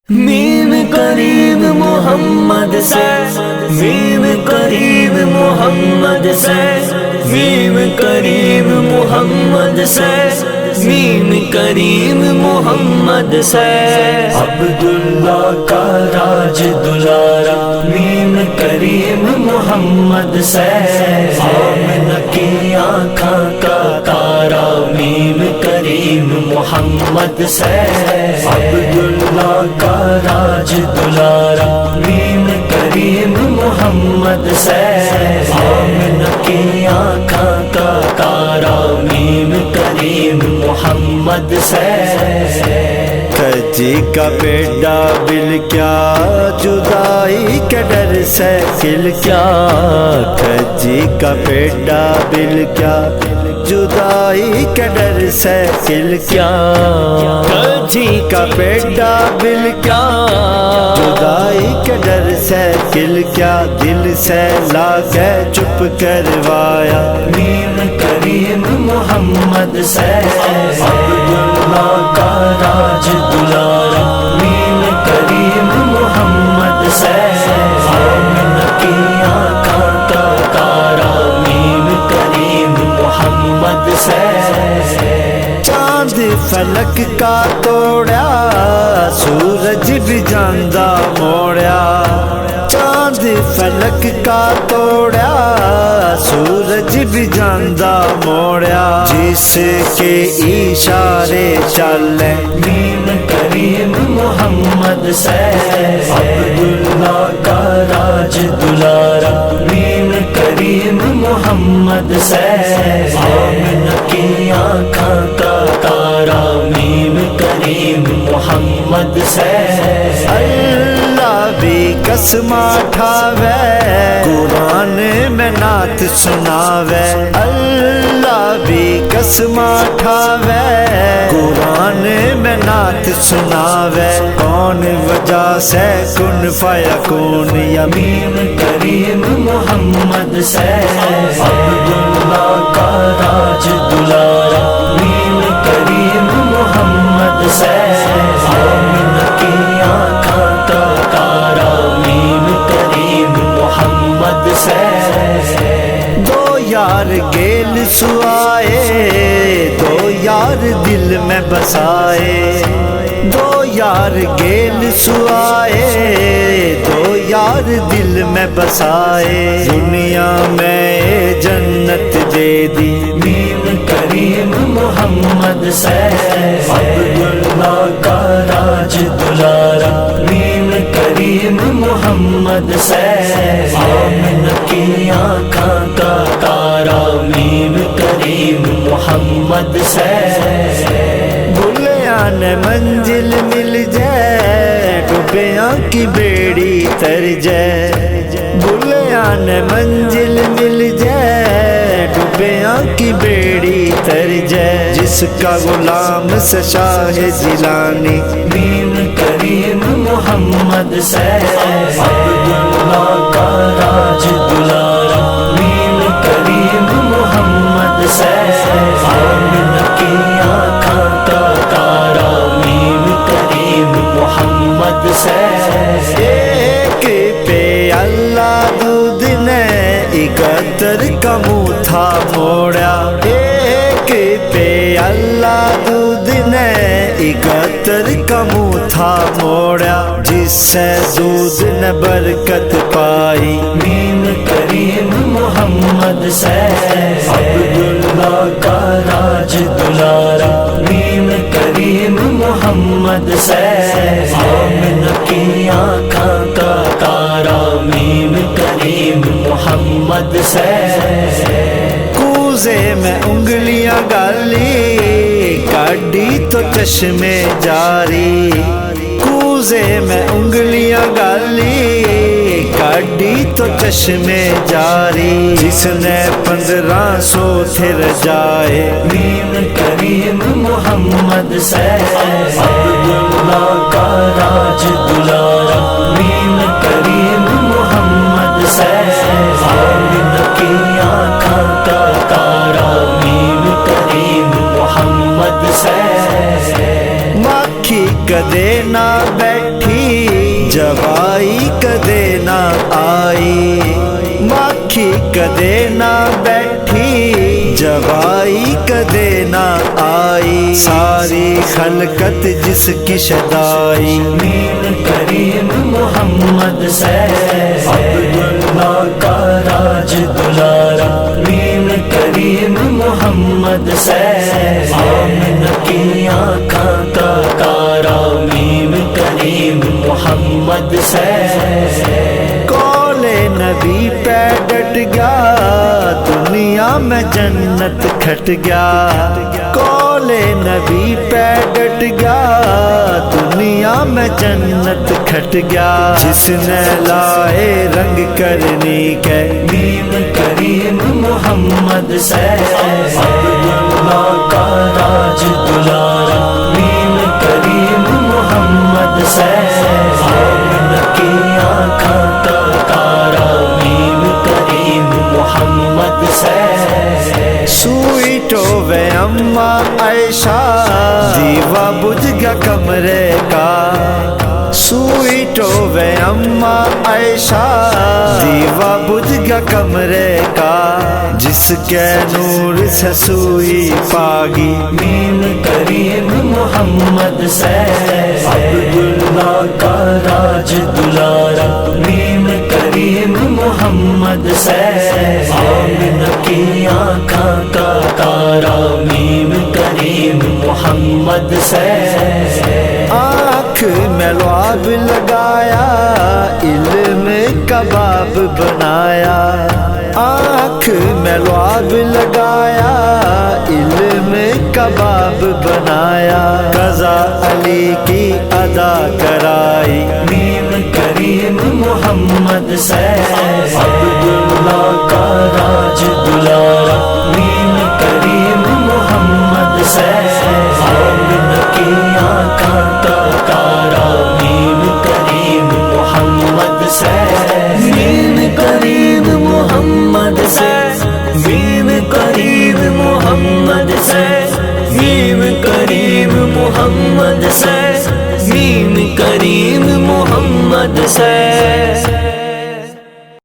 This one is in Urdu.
میم کریم محمد سے، میم کریم محمد سے، میم کریم محمد سے، میم کریم محمد سے، عبداللہ کا راج دلارا میم کریم محمد سے، آمنہ کی آنکھاں کا تارا میم کریم محمد سے، عبداللہ کا راج دلارا میم کریم محمد سے، آمنہ کی آنکھاں کا تارا میم کریم محمد سے، کجی کا بیٹا بل کیا جدائی کے ڈر سے کھل کیا، کجی کا بیٹا بل کیا جدائی کے ڈر سے کھل کیا، کجی کا بیٹا بل کیا جدائی کے ڈر سے کھل کیا، دل سے لا کے چپ کروایا میم کریم محمد سے، عبداللہ کا راج دلارا میم کریم محمد سے، آمنہ کی آنکھاں کا تارا میم کریم محمد سے، چاند فلک کا توڑیا سورج بھی جاندہ موڑیا، چاند فلک کا توڑیا سورج بھی جاندہ موڑیا، جس کے اشارے چلے میم کریم محمد سے، عبداللہ کا راج دلارا میم کریم محمد سے، آمنہ کی آنکھاں کا تارا میم کریم محمد سے، اللہ بھی قسم اٹھاوے قرآن میں نعت سناوے، اللہ بھی قسم اٹھاوے قرآن میں نعت سناوے، کون وجہ سے کن فیکون یا میم کریم محمد سے، عبداللہ کا راج دلارا میم کریم محمد سے، آمنہ کی آنکھاں کا تارا میم کریم محمد سے، دو یار گیل سوائے دو یار دل میں بسائے، دو یار گیل سوائے دو یار دل میں بسائے، دنیا میں جنت دے دی میم کریم محمد سے، عبداللہ کا راج دلارا میم کریم محمد سے، آمنہ کی آنکھاں کا تارا میم کریم محمد سے، بھلیاں نے منزل مل جائے ڈوبیاں کی بیڑی تر جائے، بھلیاں نے منزل مل جائے ڈوبیاں کی بیڑی تر جائے، جس کا غلام سے شاہ جیلانی میم کریم محمد سے، عبداللہ کا راج دلارا میم کریم محمد سے، آمنہ کی آنکھاں کا تارا میم کریم محمد سے، ایک پہ اللہ دودھ نے اکتر کا منہ تھا موڑیا، ایک پہ اللہ دودھ نے اکتر کا منہ تھا موڑیا، جس سے دودھ نے برکت پائی میم کریم محمد سے، عبداللہ کا راج دلارا میم کریم محمد سے، آمنہ کی آنکھاں کا تارا میم کریم محمد سے، کوزے میں انگلیاں گالی کاڈی تو چشمے جاری، کوزے میں انگلیاں گالی کاڈی تو چشمے جاری، جس نے 1500 تھر جائے میم کریم محمد سے، عبداللہ کا راج دلارا میم کریم محمد سے، آمنہ کی آنکھاں کا تارا میم کریم محمد سے، مکھی کدے نہ بیٹھی کدے نہ آئی مکھی کدے نہ بیٹھی جوائی کدے نہ آئی ساری خلقت جس کی شدائی مین کریم محمد سے عبداللہ کا راج دلارا مین کریم محمد سے آمنہ کی آنکھاں کا تارا مین کریم محمد سے قول نبی پہ ڈٹ گیا دنیا میں جنت کھٹ گیا قول نبی پہ ڈٹ گیا دنیا میں جنت کھٹ گیا جس نے لائے رنگ کرنی کے میم کریم محمد سے عبداللہ کا راج دلارا میم کریم محمد سے آمنہ کی آنکھاں کا تارا میم کریم محمد سے سوئی ٹووے اما عائشہ دیوا بجھ گیا کمرے کا سوئی ٹووے اما عائشہ دیوا بجھ گیا کمرے کا جس کے نور سے سوئی پاگی میم کریم محمد سے عبداللہ کا راج دلارا میم کریم محمد سے آمنہ کی آنکھاں کا تارا میم کریم محمد سے آنکھ میں لعاب لگایا علم کباب بنایا آنکھ میں لعاب لگایا علم کباب بنایا قضا علی کی ادا کرائی میم کریم محمد سے عبداللہ کا راج دلارا میم کریم محمد سے آمنہ کی آنکھاں کا تارا میم کریم محمد سے میم کریم محمد سے میم کریم محمد سے میم کریم محمد سے میم کریم محمد سے